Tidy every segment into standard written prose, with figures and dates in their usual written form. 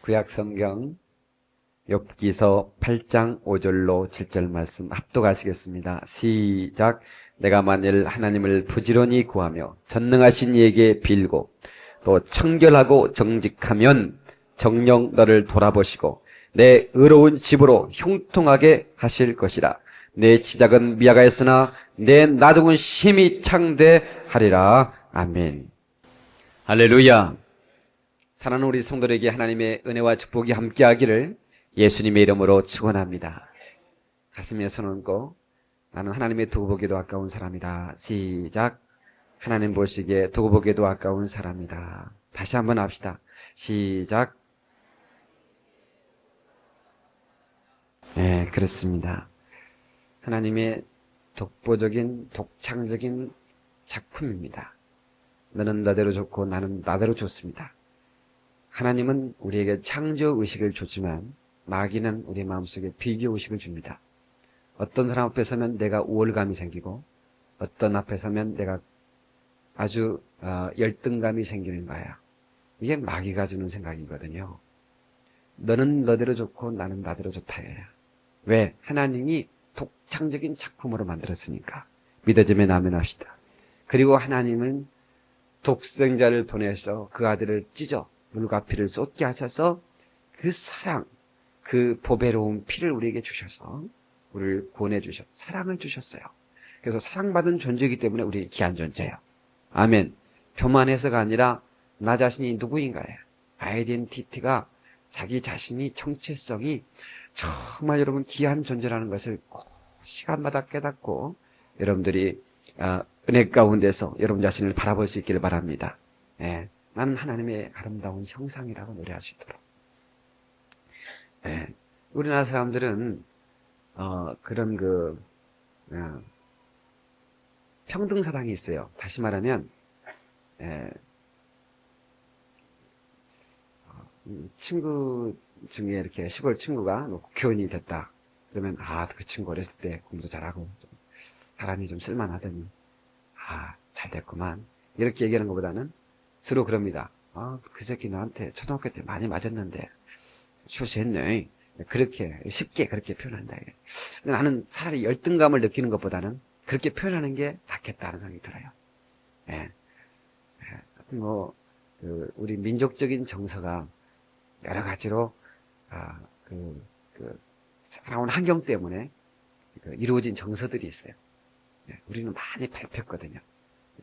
구약 성경 욥기서 8장 5절로 7절 말씀 합독하시겠습니다. 시작. 내가 만일 하나님을 부지런히 구하며 전능하신 이에게 빌고 또 청결하고 정직하면 정녕 너를 돌아보시고 내 의로운 집으로 형통하게 하실 것이라. 내 시작은 미약하였으나 내 나중은 심히 창대하리라. 아멘. 할렐루야. 사랑하는 우리 성도들에게 하나님의 은혜와 축복이 함께하기를 예수님의 이름으로 축원합니다. 가슴에 손 얹고 나는 하나님의 두고 보기도 아까운 사람이다. 시작. 하나님 보시기에 두고 보기도 아까운 사람이다. 다시 한번 합시다. 시작. 네, 그렇습니다. 하나님의 독보적인 독창적인 작품입니다. 너는 너대로 좋고 나는 나대로 좋습니다. 하나님은 우리에게 창조 의식을 줬지만 마귀는 우리 마음속에 비교 의식을 줍니다. 어떤 사람 앞에 서면 내가 우월감이 생기고 어떤 앞에 서면 내가 아주 열등감이 생기는 거야. 이게 마귀가 주는 생각이거든요. 너는 너대로 좋고 나는 나대로 좋다. 왜? 하나님이 독창적인 작품으로 만들었으니까. 믿어지면 아멘 합시다. 그리고 하나님은 독생자를 보내서 그 아들을 찢어 물과 피를 쏟게 하셔서 그 사랑, 그 보배로운 피를 우리에게 주셔서 우리를 구원해 주셔 사랑을 주셨어요. 그래서 사랑받은 존재이기 때문에 우리 귀한 존재예요. 아멘. 교만해서가 아니라 나 자신이 누구인가요? 아이덴티티가 자기 자신이 정체성이 정말 여러분 귀한 존재라는 것을 시간마다 깨닫고 여러분들이 은혜 가운데서 여러분 자신을 바라볼 수 있기를 바랍니다. 예. 나는 하나님의 아름다운 형상이라고 노래할 수 있도록. 예. 우리나라 사람들은 그런 평등사랑이 있어요. 다시 말하면 친구 중에 이렇게 시골 친구가 국회의원이 됐다. 그러면 그 친구 어렸을 때 공부도 잘하고 좀 사람이 좀 쓸만하더니 잘 됐구만. 이렇게 얘기하는 것보다는 주로 그럽니다. 그 새끼 나한테 초등학교 때 많이 맞았는데 출세했네. 그렇게 쉽게 그렇게 표현한다. 나는 차라리 열등감을 느끼는 것보다는 그렇게 표현하는 게 낫겠다는 생각이 들어요. 예. 하여튼 우리 민족적인 정서가 여러 가지로 살아온 환경 때문에 이루어진 정서들이 있어요. 예. 우리는 많이 밟혔거든요.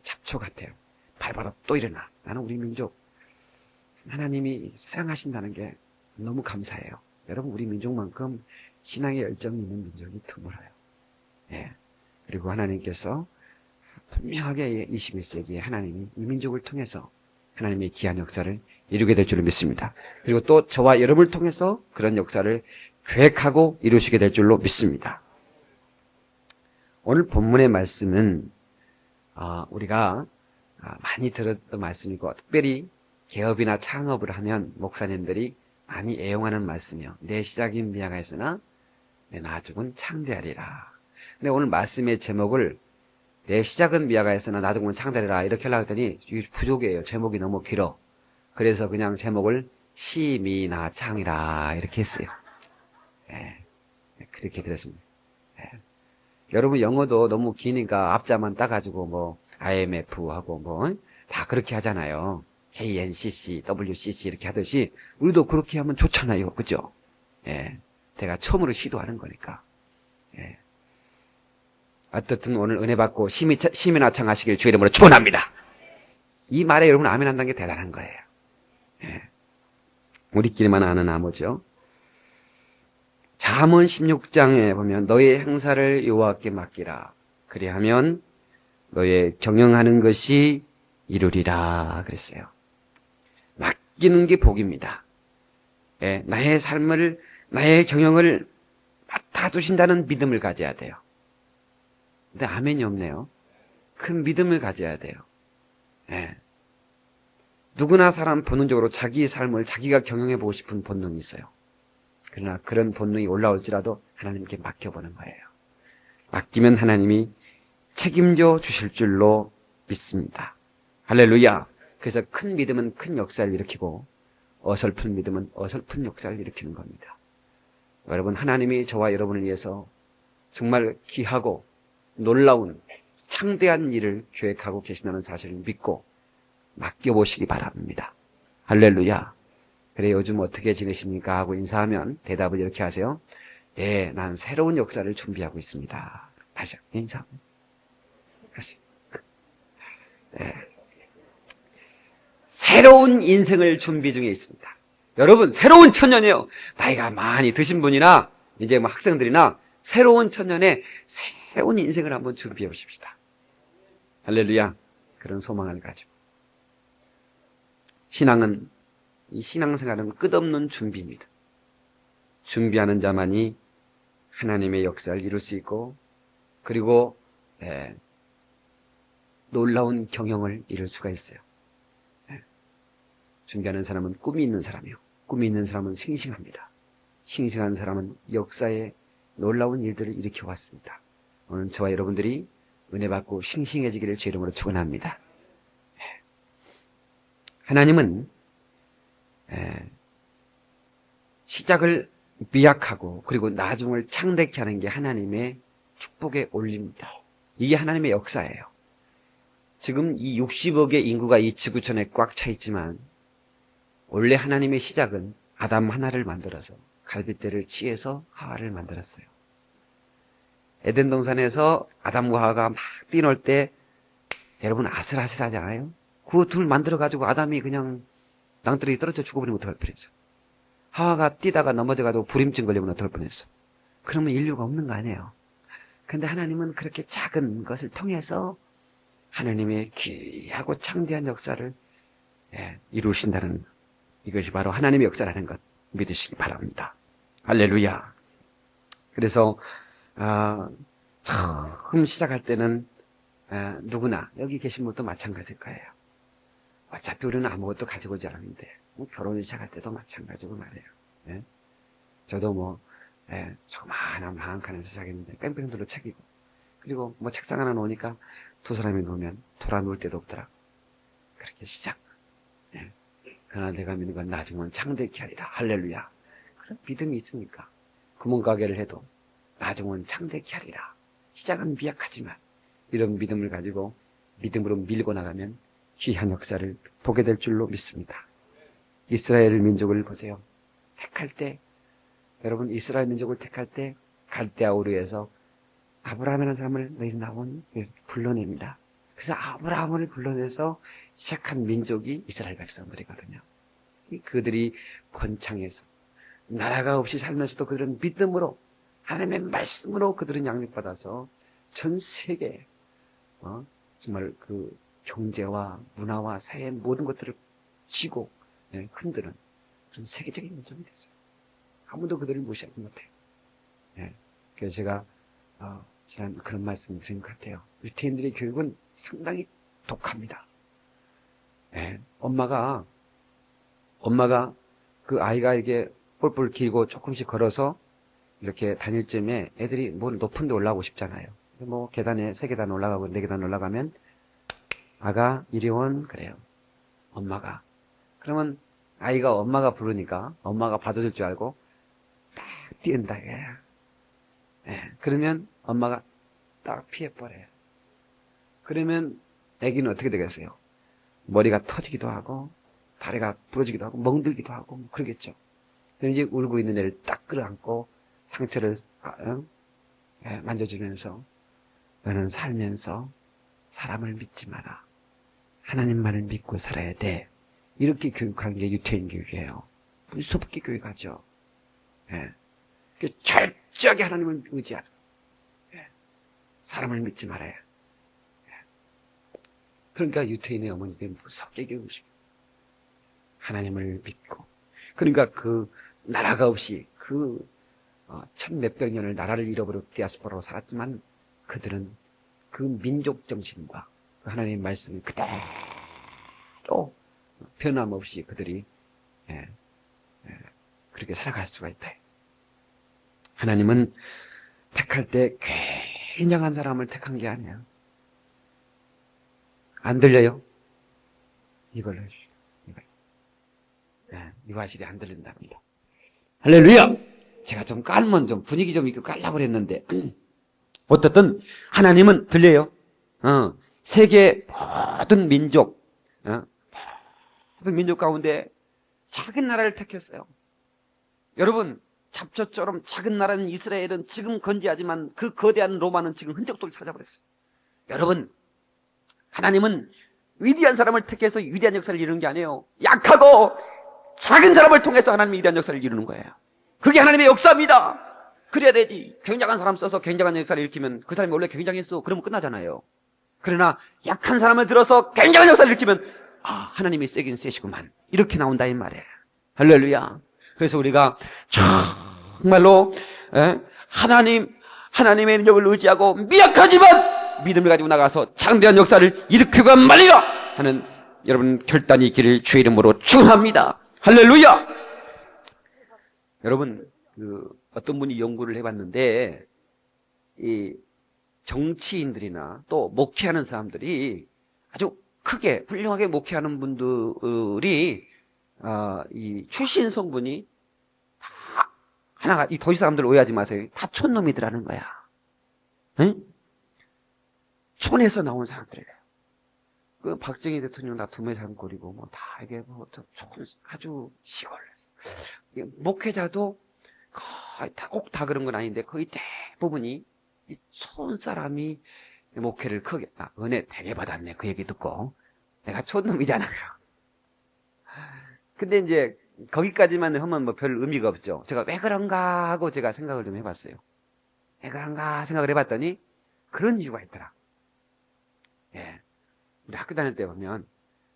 잡초 같아요. 밟아도 또 일어나. 나는 우리 민족 하나님이 사랑하신다는 게 너무 감사해요. 여러분 우리 민족만큼 신앙의 열정이 있는 민족이 드물어요. 예. 그리고 하나님께서 분명하게 21세기에 하나님이 이 민족을 통해서 하나님의 귀한 역사를 이루게 될 줄을 믿습니다. 그리고 또 저와 여러분을 통해서 그런 역사를 계획하고 이루시게 될 줄로 믿습니다. 오늘 본문의 말씀은 우리가 많이 들었던 말씀이고 특별히 개업이나 창업을 하면 목사님들이 많이 애용하는 말씀이요. 내 시작인 미약하였으나 내 나중은 창대하리라. 근데 오늘 말씀의 제목을 내 시작은 미약하였으나 나중은 창대하리라 이렇게 하려고 했더니 이게 부족해요. 제목이 너무 길어. 그래서 그냥 제목을 시미나창이라 이렇게 했어요. 예, 그렇게 들었습니다. 예. 여러분 영어도 너무 기니까 앞자만 따가지고 IMF하고 다 그렇게 하잖아요. KNCC, WCC 이렇게 하듯이 우리도 그렇게 하면 좋잖아요. 그죠? 예. 제가 처음으로 시도하는 거니까. 예. 어떻든 오늘 은혜 받고 시민화창 하시길 주의 이름으로 축원합니다. 이 말에 여러분 아멘 한다는 게 대단한 거예요. 예. 우리끼리만 아는 암호죠. 잠언 16장에 보면 너의 행사를 여호와께 맡기라. 그리하면 너의 경영하는 것이 이루리라 그랬어요. 맡기는 게 복입니다. 예, 나의 삶을 나의 경영을 맡아주신다는 믿음을 가져야 돼요. 근데 아멘이 없네요. 큰 믿음을 가져야 돼요. 예. 누구나 사람 본능적으로 자기 삶을 자기가 경영해 보고 싶은 본능이 있어요. 그러나 그런 본능이 올라올지라도 하나님께 맡겨보는 거예요. 맡기면 하나님이 책임져 주실 줄로 믿습니다. 할렐루야. 그래서 큰 믿음은 큰 역사를 일으키고 어설픈 믿음은 어설픈 역사를 일으키는 겁니다. 여러분, 하나님이 저와 여러분을 위해서 정말 귀하고 놀라운 창대한 일을 계획하고 계신다는 사실을 믿고 맡겨보시기 바랍니다. 할렐루야. 그래, 요즘 어떻게 지내십니까? 하고 인사하면 대답을 이렇게 하세요. 예, 난 새로운 역사를 준비하고 있습니다. 다시 인사합니다. 다시. 예. 새로운 인생을 준비 중에 있습니다. 여러분, 새로운 천년이에요. 나이가 많이 드신 분이나 이제 뭐 학생들이나 새로운 천년에 새로운 인생을 한번 준비해 보십시다. 할렐루야. 그런 소망을 가지고. 이 신앙생활은 끝없는 준비입니다. 준비하는 자만이 하나님의 역사를 이룰 수 있고, 그리고 놀라운 경영을 이룰 수가 있어요. 준비하는 사람은 꿈이 있는 사람이요. 꿈이 있는 사람은 싱싱합니다. 싱싱한 사람은 역사에 놀라운 일들을 일으켜 왔습니다. 오늘 저와 여러분들이 은혜 받고 싱싱해지기를 주 이름으로 축원합니다. 하나님은 시작을 미약하고 그리고 나중을 창대케 하는 게 하나님의 축복의 원리입니다. 이게 하나님의 역사예요. 지금 이 60억의 인구가 이 지구촌에 꽉 차 있지만 원래 하나님의 시작은 아담 하나를 만들어서 갈빗대를 치해서 하와를 만들었어요. 에덴 동산에서 아담과 하와가 막 뛰놀 때 여러분 아슬아슬하지 않아요? 그 둘 만들어가지고 아담이 그냥 낭떠러지 떨어져 죽어버리면 어떡할 뻔했어. 하와가 뛰다가 넘어져가지고 불임증 걸리면 어떡할 뻔했어. 그러면 인류가 없는 거 아니에요. 근데 하나님은 그렇게 작은 것을 통해서 하나님의 귀하고 창대한 역사를 이루신다는, 이것이 바로 하나님의 역사라는 것 믿으시기 바랍니다. 할렐루야. 그래서 처음 시작할 때는 누구나 여기 계신 분도 마찬가지일 거예요. 어차피 우리는 아무것도 가지고 오지 않았는데 결혼을 시작할 때도 마찬가지고 말이에요. 예? 저도 조그마한 방 칸에서 시작했는데 뺑뺑 돌로 책이고, 그리고 책상 하나 놓으니까 두 사람이 놓으면 돌아 놓을 데도 없더라고. 그렇게 시작. 예. 그러나 내가 믿는 건 나중은 창대케 하리라. 할렐루야. 그런 믿음이 있으니까 구멍가게를 해도 나중은 창대케 하리라. 시작은 미약하지만 이런 믿음을 가지고 믿음으로 밀고 나가면 귀한 역사를 보게 될 줄로 믿습니다. 이스라엘 민족을 보세요. 택할 때, 여러분 이스라엘 민족을 택할 때 갈대아 우르에서 아브라함이라는 사람을 불러냅니다. 그래서 아브라함을 불러내서 시작한 민족이 이스라엘 백성들이거든요. 그들이 번창해서 나라가 없이 살면서도 그들은 믿음으로 하나님의 말씀으로 그들은 양육받아서 전 세계에 정말 그 경제와 문화와 사회의 모든 것들을 쥐고 흔드는 그런 세계적인 민족이 됐어요. 아무도 그들을 무시하지 못해요. 그래서 제가 지난 그런 말씀을 드린 것 같아요. 유태인들의 교육은 상당히 독합니다. 엄마가 그 아이가 이게 뿔뿔 길고 조금씩 걸어서 이렇게 다닐 쯤에 애들이 높은 데 올라가고 싶잖아요. 계단에 3계단 올라가고 4계단 올라가면 아가 이리 온 그래요. 엄마가. 그러면 아이가 엄마가 부르니까 엄마가 받아줄 줄 알고 딱 뛰는다. 그러면 엄마가 딱 피해버려요. 그러면 아기는 어떻게 되겠어요? 머리가 터지기도 하고 다리가 부러지기도 하고 멍들기도 하고 그러겠죠. 그럼 이제 울고 있는 애를 딱 끌어안고 상처를 만져주면서 너는 살면서 사람을 믿지 마라. 하나님만을 믿고 살아야 돼. 이렇게 교육하는 게 유태인 교육이에요. 무섭게 교육하죠. 철저하게 하나님을 의지하라. 사람을 믿지 말아야. 그러니까 유태인의 어머니들이 무섭게 교육시켜요. 하나님을 믿고. 그러니까 그 나라가 없이 그 1000몇백 년을 나라를 잃어버리고 디아스포라로 살았지만 그들은 그 민족 정신과 그 하나님의 말씀을 그대로 변함없이 그들이 그렇게 살아갈 수가 있다. 하나님은 택할 때 굉장한 사람을 택한 게 아니에요. 안 들려요? 이걸로 해주시죠. 이걸. 이 화실이 안 들린답니다. 할렐루야! 제가 좀 깔면 좀 분위기 좀 있고 깔라고 그랬는데, 어떻든 하나님은 들려요. 세계 모든 민족, 모든 민족 가운데 작은 나라를 택했어요. 여러분, 잡초처럼 작은 나라는 이스라엘은 지금 건재하지만 그 거대한 로마는 지금 흔적도 찾아버렸어요. 여러분, 하나님은 위대한 사람을 택해서 위대한 역사를 이루는 게 아니에요. 약하고 작은 사람을 통해서 하나님이 위대한 역사를 이루는 거예요. 그게 하나님의 역사입니다. 그래야 되지. 굉장한 사람 써서 굉장한 역사를 일으키면 그 사람이 원래 굉장했어. 그러면 끝나잖아요. 그러나 약한 사람을 들어서 굉장한 역사를 일으키면 하나님이 세긴 세시구만. 이렇게 나온다 이 말이에요. 할렐루야. 그래서 우리가 정말로 하나님의 능력을 의지하고 미약하지만 믿음을 가지고 나가서 장대한 역사를 일으키고 말리라 하는 여러분 결단이 있기를 주의 이름으로 축원합니다. 할렐루야. 여러분 어떤 분이 연구를 해봤는데 이 정치인들이나 또 목회하는 사람들이 아주 크게 훌륭하게 목회하는 분들이 이 출신 성분이 다 하나가 이 도시 사람들 오해하지 마세요. 다 촌놈이더라는 거야. 응? 촌에서 나온 사람들이래요. 그 박정희 대통령 다 두메 산골이고 뭐 다 이게 뭐 촌 아주 시골에서 목회자도 거의 꼭 다 그런 건 아닌데 거의 대부분이 이 촌 사람이 목회를 크게 은혜 되게 받았네 그 얘기 듣고 내가 촌놈이잖아요. 근데 이제 거기까지만 하면 뭐 별 의미가 없죠. 제가 왜 그런가 하고 제가 생각을 좀 해봤어요. 왜 그런가 생각을 해봤더니 그런 이유가 있더라. 예, 우리 학교 다닐 때 보면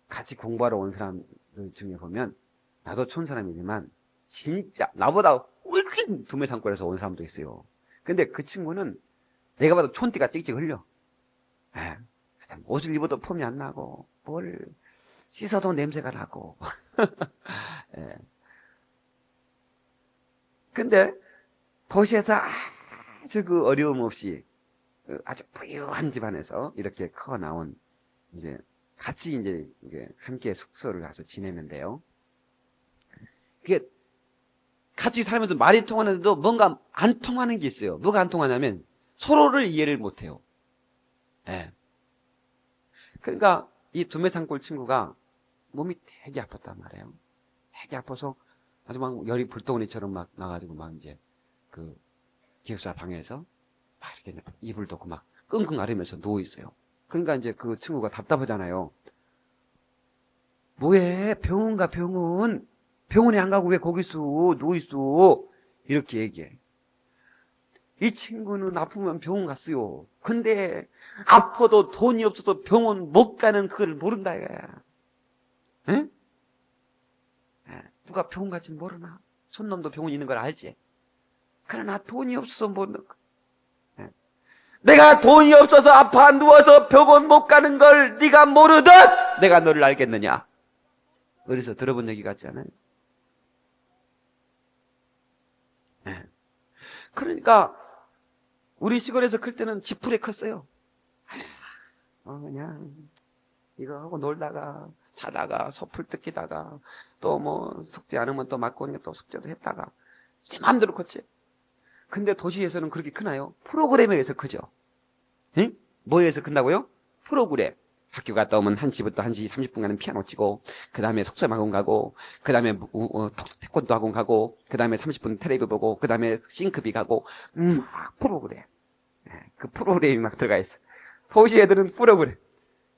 같이 공부하러 온 사람들 중에 보면 나도 촌 사람이지만 진짜 나보다 훨씬 두메 산골에서 온 사람도 있어요. 근데 그 친구는 내가 봐도 촌띠가 찍찍 흘려. 예, 옷을 입어도 폼이 안 나고 뭘 씻어도 냄새가 나고. 예. 근데 도시에서 아주 그 어려움 없이 아주 부유한 집안에서 이렇게 커 나온 이제 같이 이제 함께 숙소를 가서 지내는데요. 그게 같이 살면서 말이 통하는데도 뭔가 안 통하는 게 있어요. 뭐가 안 통하냐면 서로를 이해를 못 해요. 예. 그러니까 이 두메산골 친구가 몸이 되게 아팠단 말이에요. 되게 아파서 아주 막 열이 불덩어리처럼 막 나가지고 막 이제 그 기숙사 방에서 막 이렇게 이불 덮고 막 끙끙 앓으면서 누워 있어요. 그러니까 이제 그 친구가 답답하잖아요. 뭐해? 병원 가, 병원. 병원에 안 가고 왜 거기서 누워 있어? 이렇게 얘기해. 이 친구는 아프면 병원 갔어요. 근데 아파도 돈이 없어서 병원 못 가는 그걸 모른다 이거야. 응? 누가 병원 갈지 모르나? 손놈도 병원 있는 걸 알지? 그러나 돈이 없어서 못 내가 돈이 없어서 아파 누워서 병원 못 가는 걸 네가 모르듯 내가 너를 알겠느냐? 어디서 들어본 얘기 같지 않아요? 그러니까 우리 시골에서 클 때는 지푸레 컸어요. 그냥 이거 하고 놀다가 자다가 소풀 뜯기다가 또 뭐 숙제 안 하면 또 맞고 또 숙제도 했다가 제 마음대로 컸지. 근데 도시에서는 그렇게 크나요? 프로그램에 의해서 크죠. 응? 뭐에 의해서 큰다고요? 프로그램. 학교 갔다 오면 1시부터 1시 30분간은 피아노 치고 그 다음에 속셈 학원 가고 그 다음에 태권도 학원 가고 그 다음에 30분 텔레비 보고 그 다음에 싱크비 가고 프로그램. 그 프로그램이 막 들어가 있어. 도시 애들은 프로그램.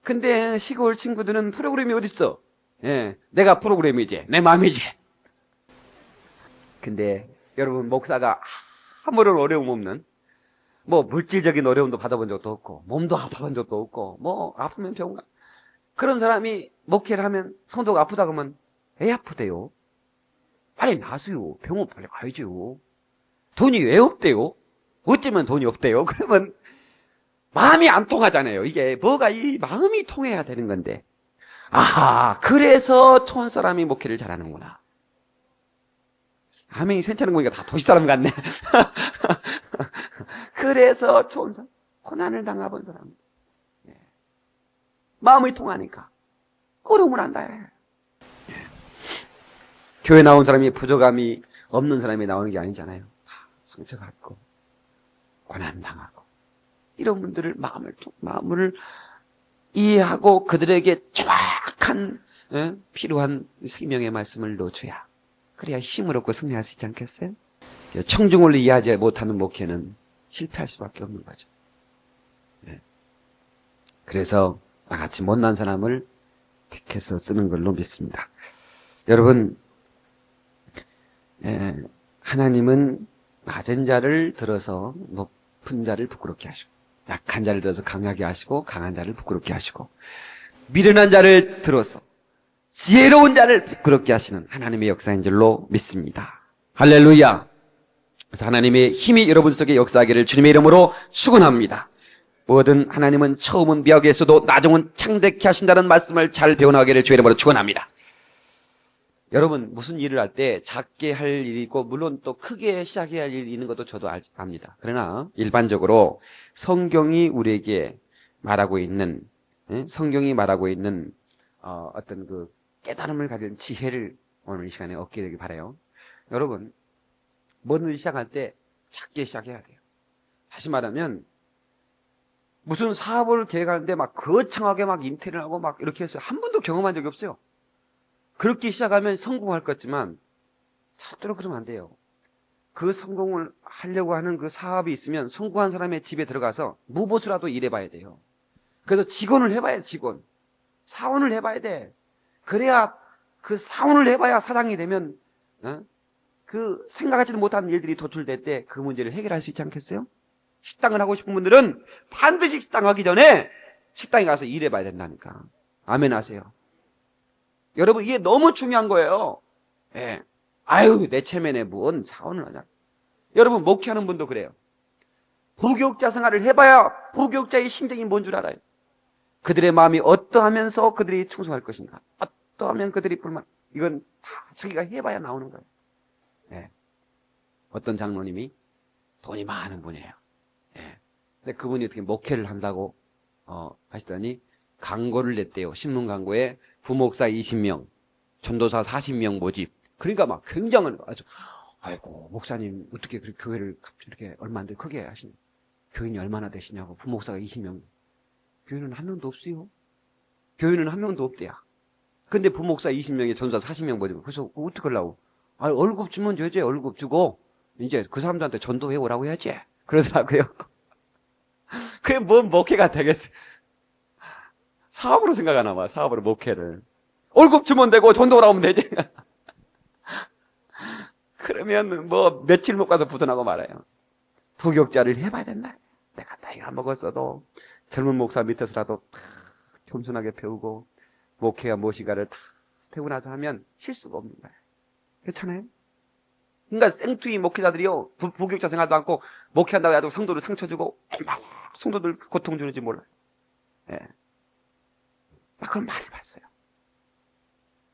근데 시골 친구들은 프로그램이 어딨어? 예, 내가 프로그램이지. 내 마음이지. 근데 여러분 목사가 아무런 어려움 없는 뭐 물질적인 어려움도 받아본 적도 없고 몸도 아파본 적도 없고 뭐 아프면 병원 가 그런 사람이 목회를 하면 성도가 아프다 그러면 애 아프대요. 빨리 나으세요. 병원 빨리 가야죠. 돈이 왜 없대요? 어쩌면 돈이 없대요. 그러면 마음이 안 통하잖아요. 이게 뭐가 이 마음이 통해야 되는 건데 그래서 촌 사람이 목회를 잘하는구나. 아멘이 괜찮은 거니까 다 도시 사람 같네. 그래서 촌 사람 고난을 당해본 사람 마음이 통하니까 어려움을 안다. 교회 나온 사람이 부족함이 없는 사람이 나오는 게 아니잖아요. 다 상처받고 고난당하고 이런 분들을 마음을 이해하고 그들에게 정확한 필요한 생명의 말씀을 놓쳐야 그래야 힘을 얻고 승리할 수 있지 않겠어요? 청중을 이해하지 못하는 목회는 실패할 수밖에 없는 거죠. 그래서 나같이 못난 사람을 택해서 쓰는 걸로 믿습니다. 여러분, 하나님은 낮은 자를 들어서 높은 자를 부끄럽게 하시고, 약한 자를 들어서 강하게 하시고, 강한 자를 부끄럽게 하시고, 미련한 자를 들어서 지혜로운 자를 부끄럽게 하시는 하나님의 역사인 줄로 믿습니다. 할렐루야. 그래서 하나님의 힘이 여러분 속에 역사하기를 주님의 이름으로 축원합니다. 뭐든 하나님은 처음은 미약에서도 나중은 창대케 하신다는 말씀을 잘 배워나가기를 주의 이름으로 축원합니다. 여러분 무슨 일을 할 때 작게 할 일이 있고 물론 또 크게 시작해야 할 일이 있는 것도 저도 압니다. 그러나 일반적으로 성경이 우리에게 말하고 있는 어떤 그 깨달음을 가진 지혜를 오늘 이 시간에 얻게 되길 바라요. 여러분 뭐든 시작할 때 작게 시작해야 돼요. 다시 말하면 무슨 사업을 계획하는데 막 거창하게 막 인테리어를 하고 막 이렇게 해서 한 번도 경험한 적이 없어요. 그렇게 시작하면 성공할 것 같지만 절대로 그러면 안 돼요. 그 성공을 하려고 하는 그 사업이 있으면 성공한 사람의 집에 들어가서 무보수라도 일해봐야 돼요. 그래서 직원을 해봐야 돼. 직원. 사원을 해봐야 돼. 그래야 그 사원을 해봐야 사장이 되면 그 생각하지도 못한 일들이 도출될 때 그 문제를 해결할 수 있지 않겠어요? 식당을 하고 싶은 분들은 반드시 식당 하기 전에 식당에 가서 일해봐야 된다니까. 아멘 하세요. 여러분 이게 너무 중요한 거예요. 예. 아유 내 체면에 뭔 사원을 하냐. 여러분 목회하는 분도 그래요. 부교육자 생활을 해봐야 부교육자의 심정이 뭔 줄 알아요. 그들의 마음이 어떠하면서 그들이 충성할 것인가, 어떠하면 그들이 불만, 이건 다 자기가 해봐야 나오는 거예요. 예. 어떤 장로님이 돈이 많은 분이에요. 예. 근데 그분이 어떻게 목회를 한다고 하시더니 광고를 냈대요. 신문 광고에 부목사 20명, 전도사 40명 모집. 그러니까 막 굉장한 아주 아이고 목사님 어떻게 그렇게 교회를 이렇게 얼마인데 크게 하시냐. 교인이 얼마나 되시냐고. 부목사가 20명. 교인은 한 명도 없어요. 교인은 한 명도 없대야. 근데 부목사 20명에 전도사 40명 모집. 그래서 어떻게 하려고? 아, 월급 주면 되지. 월급 주고 이제 그 사람들한테 전도해 오라고 해야지. 그러더라고요. 그게 뭔 목회가 되겠어요. 사업으로 생각하나 봐. 사업으로 목회를. 월급 주면 되고 전도 오라고 하면 되지. 그러면 뭐 며칠 못 가서 부도나고 말아요. 부교육자를 해봐야 된다. 내가 나이가 먹었어도 젊은 목사 밑에서라도 다 겸손하게 배우고 목회와 무엇인가를 다 배우고 나서 하면 실수가 없는 거예요. 그렇잖아요? 그러니까 생투이 목회자들이요. 부교육자 생활도 않고 목회한다고 해도 성도를 상처 주고 막 성도들 고통 주는지 몰라요. 예. 나 그걸 많이 봤어요.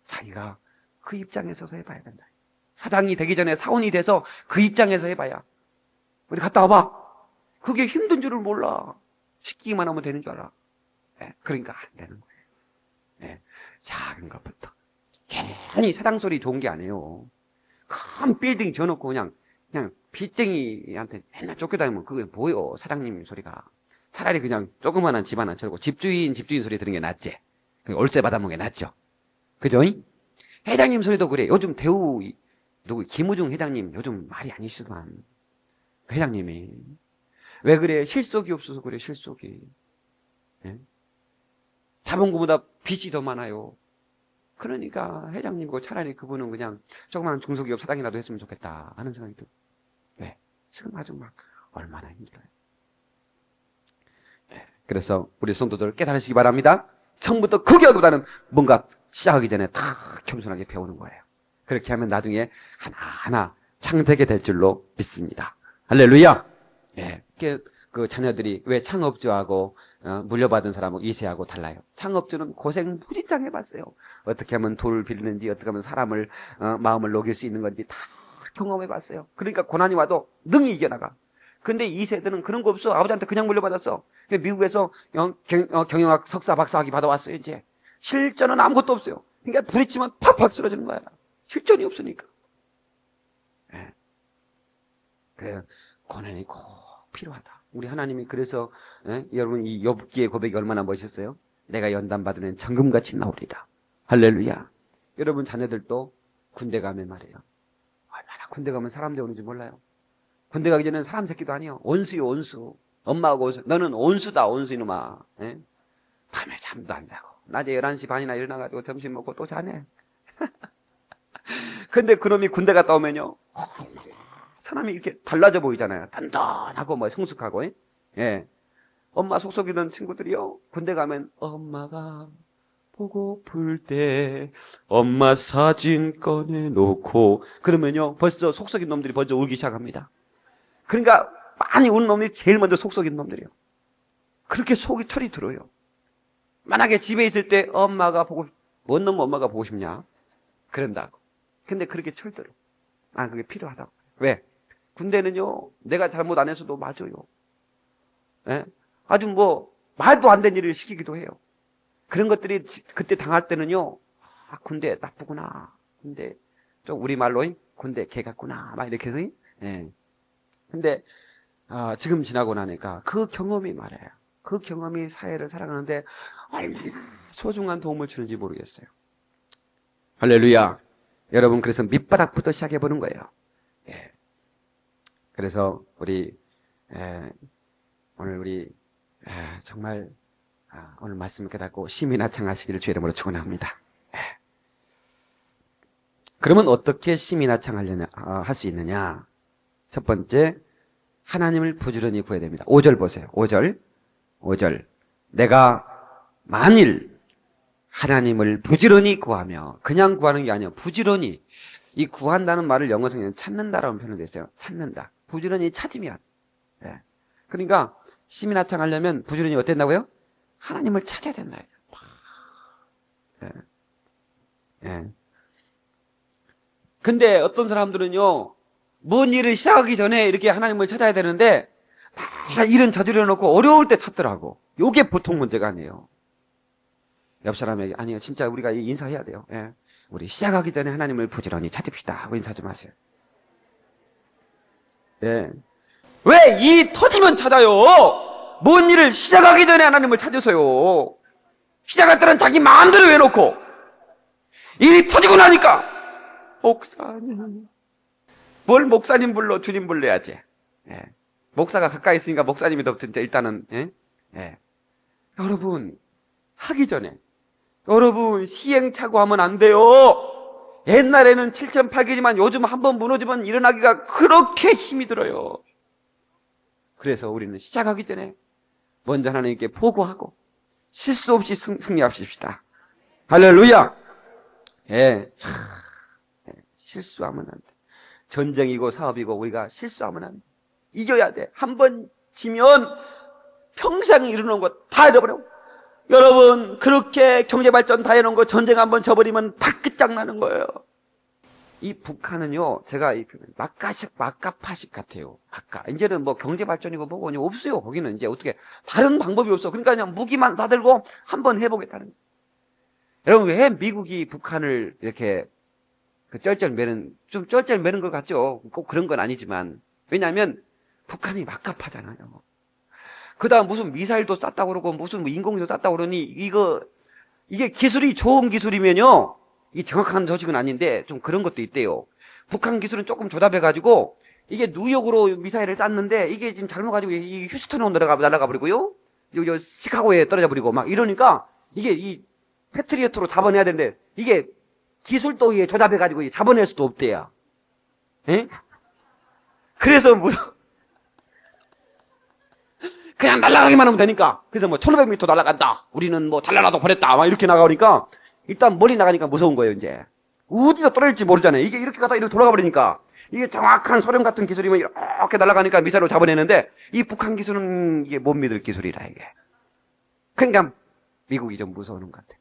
자기가 그 입장에 서서 해봐야 된다. 사장이 되기 전에 사원이 돼서 그 입장에서 해봐야. 어디 갔다 와봐. 그게 힘든 줄을 몰라. 시키기만 하면 되는 줄 알아. 네, 그러니까 안 되는 거예요. 네, 작은 것부터. 괜히 사장 소리 좋은 게 아니에요. 큰 빌딩 지어놓고 그냥 빚쟁이한테 맨날 쫓겨다니면 그게 뭐요? 사장님 소리가. 차라리 그냥 조그만한 집 하나 차리고 집주인 소리 들은 게 낫지. 월세 받아먹는 게 낫죠. 그죠? 회장님 소리도 그래. 요즘 대우 김우중 회장님 요즘 말이 아니시더만. 회장님이 왜 그래? 실속이 없어서 그래. 실속이. 예? 자본금보다 빚이 더 많아요. 그러니까 회장님이고 차라리 그분은 그냥 조그만 중소기업 사장이라도 했으면 좋겠다 하는 생각이 들어요. 왜? 지금 아주 막 얼마나 힘들어요. 예. 그래서 우리 성도들 깨달으시기 바랍니다. 처음부터 크게 하기보다는 뭔가 시작하기 전에 다 겸손하게 배우는 거예요. 그렇게 하면 나중에 하나하나 창되게 될 줄로 믿습니다. 할렐루야. 예. 그 자녀들이 왜 창업주하고 물려받은 사람하고 이세하고 달라요. 창업주는 고생 무진장 해봤어요. 어떻게 하면 돌을 빌리는지, 어떻게 하면 사람을 마음을 녹일 수 있는 건지 다 경험해봤어요. 그러니까 고난이 와도 능히 이겨나가. 근데 이세들은 그런 거 없어. 아버지한테 그냥 물려받았어. 미국에서 경영학 석사 박사학위 받아왔어요. 이제 실전은 아무것도 없어요. 그러니까 부딪히면 팍팍 쓰러지는 거야. 실전이 없으니까. 예. 그래서 고난이 꼭 필요하다. 우리 하나님이 그래서 여러분 이 욥기의 고백이 얼마나 멋있어요? 내가 연단받으면 정금같이 나오리다. 할렐루야. 여러분 자녀들도 군대 가면 말이에요. 얼마나 군대 가면 사람 되오는지 몰라요. 군대 가기 전에는 사람 새끼도 아니에요. 온수요, 온수. 엄마하고 온수. 너는 온수다, 온수 이놈아. 예? 밤에 잠도 안 자고 낮에 11시 반이나 일어나가지고 점심 먹고 또 자네. 근데 그놈이 군대 갔다 오면요, 사람이 이렇게 달라져 보이잖아요. 단단하고 뭐 성숙하고. 예. 엄마 속속이던 친구들이요, 군대 가면 엄마가 보고플 때 엄마 사진 꺼내놓고 그러면요 벌써 속썩인 놈들이 먼저 울기 시작합니다. 그러니까 많이 우는 놈이 제일 먼저 속썩인 놈들이요. 그렇게 속이 철이 들어요. 만약에 집에 있을 때 엄마가 보고, 뭔 놈 엄마가 보고 싶냐 그런다고. 근데 그렇게 철들어. 그게 필요하다고. 왜? 군대는요 내가 잘못 안 했어도 맞아요. 예? 아주 뭐 말도 안 되는 일을 시키기도 해요. 그런 것들이 그때 당할 때는요, 군대 나쁘구나. 군대 좀 우리말로 군대 개 같구나. 막 이렇게 해서. 예. 근데 지금 지나고 나니까 그 경험이 말이에요. 그 경험이 사회를 살아가는데 얼마나 소중한 도움을 주는지 모르겠어요. 할렐루야. 여러분 그래서 밑바닥부터 시작해 보는 거예요. 예. 그래서 우리 오늘 우리 정말 오늘 말씀을 깨닫고 시민하창하시기를 주의 이름으로 축원합니다. 그러면 어떻게 시민하창하려냐 할 수 있느냐? 첫 번째, 하나님을 부지런히 구해야 됩니다. 5절 보세요. 5절. 내가 만일 하나님을 부지런히 구하며, 그냥 구하는 게 아니에요. 부지런히. 이 구한다는 말을 영어 성경에 찾는다라고 표현되어 있어요. 찾는다. 부지런히 찾으면. 예. 그러니까 시민하창하려면 부지런히 어땠다고요? 하나님을 찾아야 된다. 예. 예. 근데 어떤 사람들은요, 뭔 일을 시작하기 전에 이렇게 하나님을 찾아야 되는데, 다 일은 저지르어 놓고 어려울 때 찾더라고. 요게 보통 문제가 아니에요. 옆 사람에게, 아니요, 진짜 우리가 인사해야 돼요. 예. 우리 시작하기 전에 하나님을 부지런히 찾읍시다. 하고 인사 좀 하세요. 예. 왜 이 터지면 찾아요? 뭔 일을 시작하기 전에 하나님을 찾으세요. 시작할 때는 자기 마음대로 해놓고 일이 터지고 나니까 목사님, 뭘 목사님 불러, 주님 불러야지. 예. 목사가 가까이 있으니까 목사님이 더 진짜 일단은. 예? 예. 여러분 하기 전에 여러분 시행착오하면 안 돼요. 옛날에는 7,800개지만 요즘 한번 무너지면 일어나기가 그렇게 힘이 들어요. 그래서 우리는 시작하기 전에 먼저 하나님께 보고하고 실수 없이 승리합시다. 할렐루야. 예. 실수하면 안 돼. 전쟁이고 사업이고 우리가 실수하면 안 돼. 이겨야 돼. 한 번 지면 평생 이루는 거 다 잃어버려. 여러분 그렇게 경제발전 다 해놓은 거 전쟁 한번 져버리면 다 끝장나는 거예요. 이 북한은요, 제가 막가파식 같아요. 이제는 뭐 경제발전이고 뭐고 없어요. 거기는 이제 어떻게 다른 방법이 없어. 그러니까 그냥 무기만 사들고 한번 해보겠다는 거예요. 여러분 왜 미국이 북한을 이렇게 좀 쩔쩔 매는 것 같죠? 꼭 그런 건 아니지만. 왜냐하면 북한이 막가파잖아요. 그 다음 무슨 미사일도 쐈다고 그러고 무슨 뭐 인공지도 쐈다고 그러니 이게 기술이 좋은 기술이면요, 이게 정확한 소식은 아닌데 좀 그런 것도 있대요. 북한 기술은 조금 조잡해가지고 이게 뉴욕으로 미사일을 쐈는데 이게 지금 잘못가지고 이 휴스턴으로 날아가 버리고요, 요 시카고에 떨어져 버리고 막 이러니까 이게 이 패트리어트로 잡아내야 되는데 이게 기술도 이게 조잡해가지고 잡아낼 수도 없대요. 예? 그래서 그냥 날아가기만 하면 되니까. 그래서 뭐 1500m 날아간다. 우리는 뭐 달나라도 보냈다. 막 이렇게 나가니까 일단 멀리 나가니까 무서운 거예요, 이제. 어디가 떨어질지 모르잖아요. 이게 이렇게 가다 이렇게 돌아가 버리니까. 이게 정확한 소련 같은 기술이면 이렇게 날아가니까 미사일로 잡아내는데 이 북한 기술은 이게 못 믿을 기술이라 이게. 그러니까 미국이 좀 무서우는 것 같아요.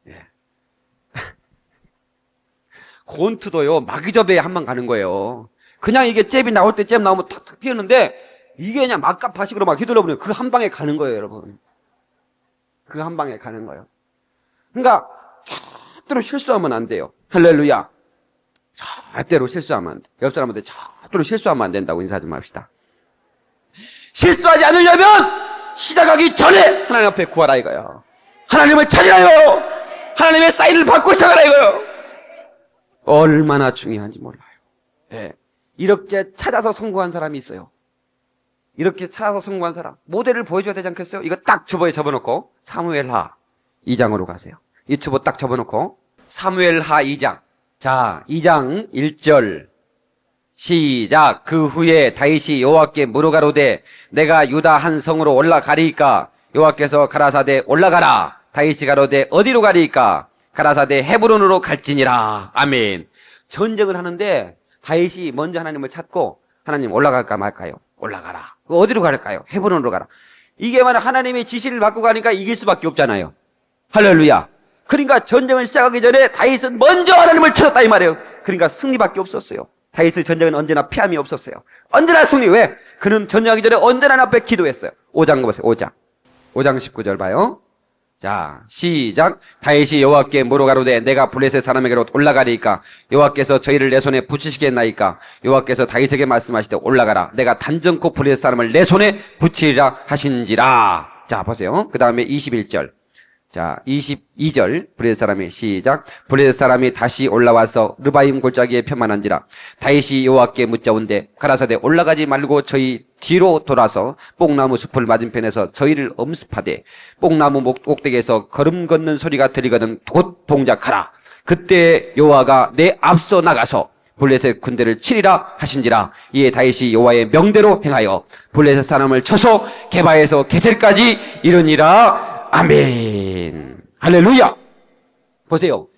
예. 곤투도요, 마기접에 한 방 가는 거예요. 그냥 이게 잽이 나올 때 잽 나오면 탁탁 피었는데 이게 그냥 막가파식으로 막 휘둘러버리면 그 한 방에 가는 거예요, 여러분. 그 한 방에 가는 거예요. 그러니까 절대로 실수하면 안 돼요. 할렐루야. 절대로 실수하면 안 돼. 옆 사람한테 절대로 실수하면 안 된다고 인사 좀 합시다. 실수하지 않으려면 시작하기 전에 하나님 앞에 구하라 이거요. 하나님을 찾으라요. 하나님의 사인을 받고 시작하라 이거요. 얼마나 중요한지 몰라요. 예. 이렇게 찾아서 성공한 사람이 있어요. 이렇게 찾아서 성공한 사람. 모델을 보여줘야 되지 않겠어요? 이거 딱 주보에 접어놓고 사무엘하 2장으로 가세요. 이 주보 딱 접어놓고 사무엘하 2장. 자, 2장 1절 시작. 그 후에 다윗이 여호와께 물어가로되 내가 유다 한 성으로 올라가리이까? 여호와께서 가라사대 올라가라. 다윗이 가로되 어디로 가리이까? 가라사대 헤브론으로 갈지니라. 아멘. 전쟁을 하는데 다윗이 먼저 하나님을 찾고 하나님 올라갈까 말까요? 올라가라. 어디로 갈까요? 헤브론으로 가라. 이게 만약 하나님의 지시를 받고 가니까 이길 수밖에 없잖아요. 할렐루야. 그러니까 전쟁을 시작하기 전에 다윗은 먼저 하나님을 찾았다 이 말이에요. 그러니까 승리밖에 없었어요. 다윗의 전쟁은 언제나 피함이 없었어요. 언제나 승리. 왜? 그는 전쟁하기 전에 언제나 하나님 앞에 기도했어요. 5장 보세요. 5장 19절 봐요. 자, 시작. 다윗이 여호와께 물어가로되 내가 블레셋 사람에게로 올라가리이까? 여호와께서 저희를 내 손에 붙이시겠나이까? 여호와께서 다윗에게 말씀하시되 올라가라. 내가 단정코 블레셋 사람을 내 손에 붙이리라 하신지라. 자, 보세요. 그 다음에 21절. 자, 22절. 블레셋 사람이 시작. 블레셋 사람이 다시 올라와서 르바임 골짜기에 편만한지라. 다윗이 여호와께 묻자온대 가라사대 올라가지 말고 저희 뒤로 돌아서 뽕나무 숲을 맞은편에서 저희를 엄습하되 뽕나무 꼭대기에서 걸음 걷는 소리가 들리거든 곧 동작하라. 그때 여호와가 내 앞서 나가서 블레셋 군대를 치리라 하신지라. 이에 다윗이 여호와의 명대로 행하여 블레셋 사람을 쳐서 게바에서 게셀까지 이르니라. 아멘. 할렐루야. 보세요.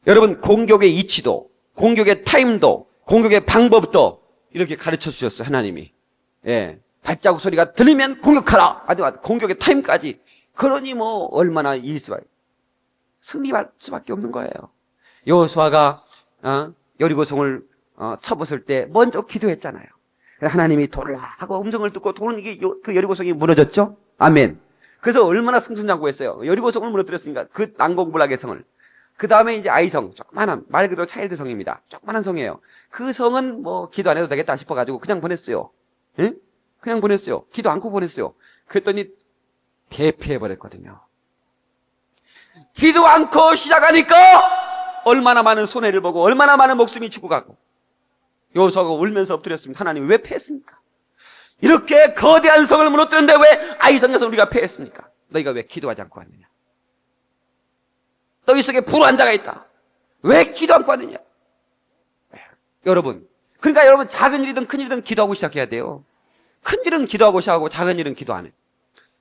여러분, 공격의 이치도, 공격의 타임도, 공격의 방법도 이렇게 가르쳐 주셨어요. 하나님이. 예. 발자국 소리가 들리면 공격하라. 아주 공격의 타임까지. 그러니 뭐 얼마나 승리할 수밖에 없는 거예요. 여호수아가 여리고성을 쳐부술 때 먼저 기도했잖아요. 하나님이 돌라 하고 음성을 듣고 돌은 그 여리고성이 무너졌죠. 아멘. 그래서 얼마나 승승장구했어요. 여리고성을 무너뜨렸으니까 그 난공불락의 성을. 그 다음에 이제 아이성, 조그만한 말 그대로 차일드 성입니다. 조그만한 성이에요. 그 성은 뭐 기도 안 해도 되겠다 싶어가지고 그냥 보냈어요. 예? 그냥 보냈어요. 기도 않고 보냈어요. 그랬더니 대패해버렸거든요. 기도 않고 시작하니까 얼마나 많은 손해를 보고 얼마나 많은 목숨이 죽어가고 여호수아가 울면서 엎드렸습니다. 하나님 왜 패했습니까? 이렇게 거대한 성을 무너뜨렸는데 왜 아이성에서 우리가 패했습니까? 너희가 왜 기도하지 않고 왔느냐? 너희 속에 불우한 자가 있다. 왜 기도 않고 왔느냐? 여러분, 그러니까 여러분 작은 일이든 큰 일이든 기도하고 시작해야 돼요. 큰 일은 기도하고 시작하고 작은 일은 기도 안 해.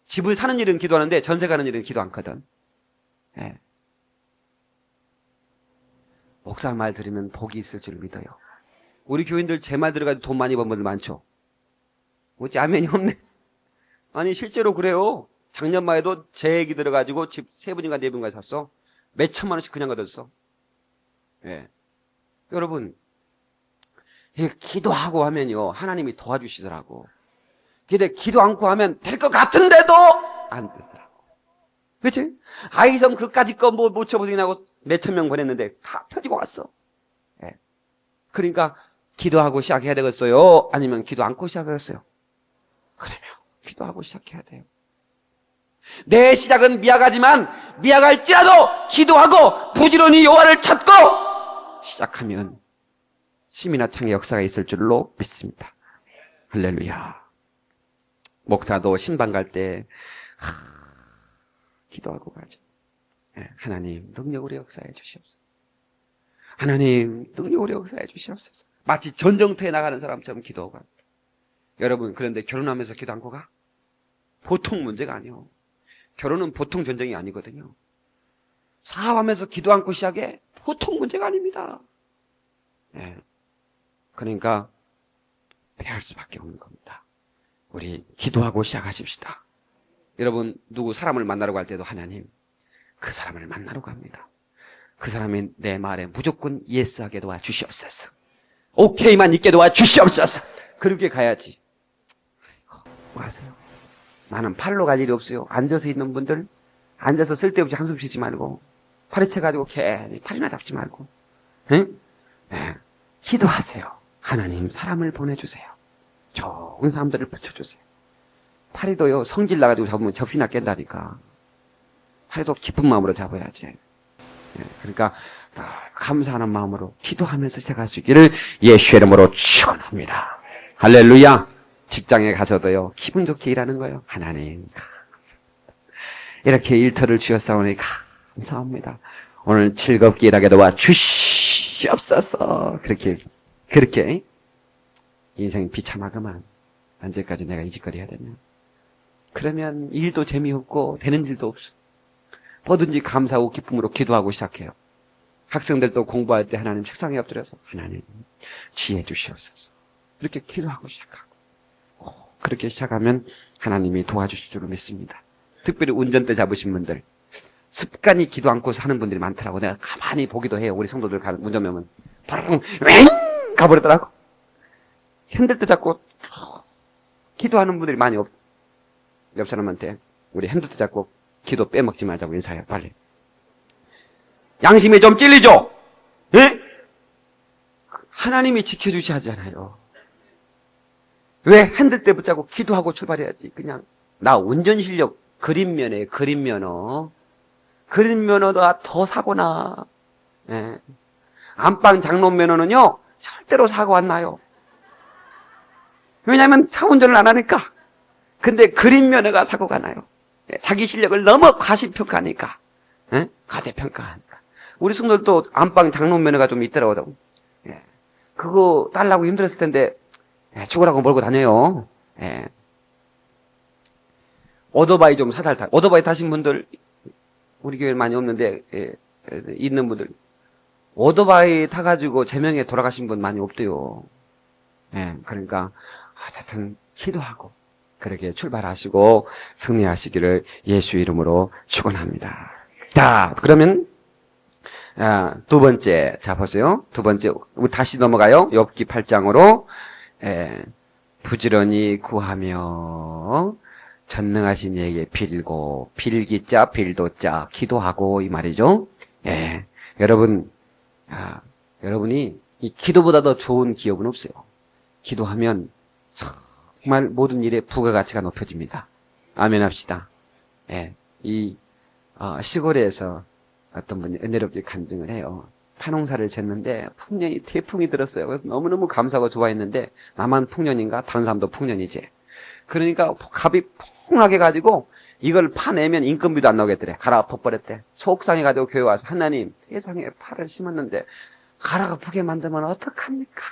집을 사는 일은 기도하는데 전세 가는 일은 기도 않거든. 예. 목사 말 들으면 복이 있을 줄 믿어요. 우리 교인들 제 말 들어가지고 돈 많이 번 분들 많죠. 어찌 아멘이 없네. 아니 실제로 그래요. 작년 말에도 제 얘기 들어가지고 집 3분인가 4분가 샀어. 몇 천만 원씩 그냥 얻었어. 예. 여러분, 기도하고 하면요 하나님이 도와주시더라고. 근데 기도 않고 하면 될 것 같은데도 안 되더라고. 그렇지? 아이성 그까짓 거 뭐 못 쳐보시냐고 몇천 명 보냈는데 다 터지고 왔어. 예. 그러니까 기도하고 시작해야 되겠어요? 아니면 기도 않고 시작하겠어요? 그러면 기도하고 시작해야 돼요. 내 시작은 미약하지만 미약할지라도 기도하고 부지런히 여호와를 찾고 시작하면 심이나 창의 역사가 있을 줄로 믿습니다. 할렐루야. 목사도 신방 갈 때 기도하고 가죠. 하나님 능력으로 역사해 주시옵소서. 하나님 능력으로 역사해 주시옵소서. 마치 전쟁터에 나가는 사람처럼 기도하고 갑니다. 여러분, 그런데 결혼하면서 기도 않고 가? 보통 문제가 아니에요. 결혼은 보통 전쟁이 아니거든요. 사업하면서 기도 않고 시작해? 보통 문제가 아닙니다. 예. 그러니까 배울 수밖에 없는 겁니다. 우리 기도하고 시작하십시다. 여러분, 누구 사람을 만나러 갈 때도 하나님, 그 사람을 만나러 갑니다. 그 사람이 내 말에 무조건 예스하게 도와주시옵소서. 오케이만 있게 도와주시옵소서. 그렇게 가야지. 뭐 하세요? 나는 팔로 갈 일이 없어요. 앉아서 있는 분들, 앉아서 쓸데없이 한숨 쉬지 말고 파리채 가지고 괜히 팔이나 잡지 말고, 응? 네. 기도하세요. 하나님, 사람을 보내주세요. 좋은 사람들을 붙여주세요. 파리도요, 성질 나가지고 잡으면 접시나 깬다니까. 파리도 기쁜 마음으로 잡아야지. 네. 그러니까, 감사하는 마음으로 기도하면서 시작할 수 있기를 예수의 이름으로 축원합니다. 할렐루야. 직장에 가서도요, 기분 좋게 일하는 거예요. 하나님, 이렇게 일터를 주셨사오니 감사합니다. 오늘 즐겁게 일하게 도와 주시옵소서. 그렇게 인생 비참하구만. 언제까지 내가 이 짓거리 해야 되냐. 그러면 일도 재미없고 되는 일도 없어. 뭐든지 감사하고 기쁨으로 기도하고 시작해요. 학생들도 공부할 때 하나님 책상에 엎드려서 하나님 지혜 주시옵소서. 이렇게 기도하고 시작하고 그렇게 시작하면 하나님이 도와주실 줄로 믿습니다. 특별히 운전대 잡으신 분들 습관이 기도 않고서 하는 분들이 많더라고. 내가 가만히 보기도 해요. 우리 성도들 운전하면 바로 왱 가버리더라고. 핸들도 잡고 기도하는 분들이 많이 옆 사람한테 우리 핸들도 잡고 기도 빼먹지 말자고 인사해요. 빨리. 양심이 좀 찔리죠? 예? 하나님이 지켜주셔야잖아요. 왜 핸들대 붙잡고 기도하고 출발해야지. 그냥 나 운전 실력 그린면에 그린면허. 그린면허가 더 사고나. 예. 안방 장롱면허는요 절대로 사고 안 나요. 왜냐하면 차 운전을 안 하니까. 근데 그린면허가 사고가 나요. 예. 자기 실력을 너무 과시평가하니까. 예? 과대평가하니까. 우리 성도들도 안방 장롱면허가 좀 있더라고요. 예. 그거 딸라고 힘들었을 텐데 죽으라고 몰고 다녀요. 예. 오토바이 좀 사달 타. 오토바이 타신 분들 우리 교회는 많이 없는데 있는 분들 오토바이 타가지고 제명에 돌아가신 분 많이 없대요. 예. 그러니까 하여튼 기도하고 그렇게 출발하시고 승리하시기를 예수 이름으로 축원합니다. 자, 그러면 두 번째 자 보세요. 두 번째 우리 다시 넘어가요. 욥기 8장으로 부지런히 구하며 전능하신 이에게 빌고 빌기자 빌도자 기도하고 이 말이죠. 예. 여러분이 이 기도보다 더 좋은 기업은 없어요. 기도하면 정말 모든 일에 부가가치가 높여집니다. 아멘 합시다. 예. 시골에서 어떤 분이 은혜롭게 간증을 해요. 파농사를 쟀는데 풍년이 태풍이 들었어요. 그래서 너무너무 감사하고 좋아했는데 나만 풍년인가? 다른 사람도 풍년이지. 그러니까 값이 폭락해 가지고 이걸 파내면 인건비도 안 나오겠더래. 가라가 퍼버렸대. 속상해 가지고 교회 와서 하나님 세상에 파를 심었는데 가라가 푸게 만들면 어떡합니까?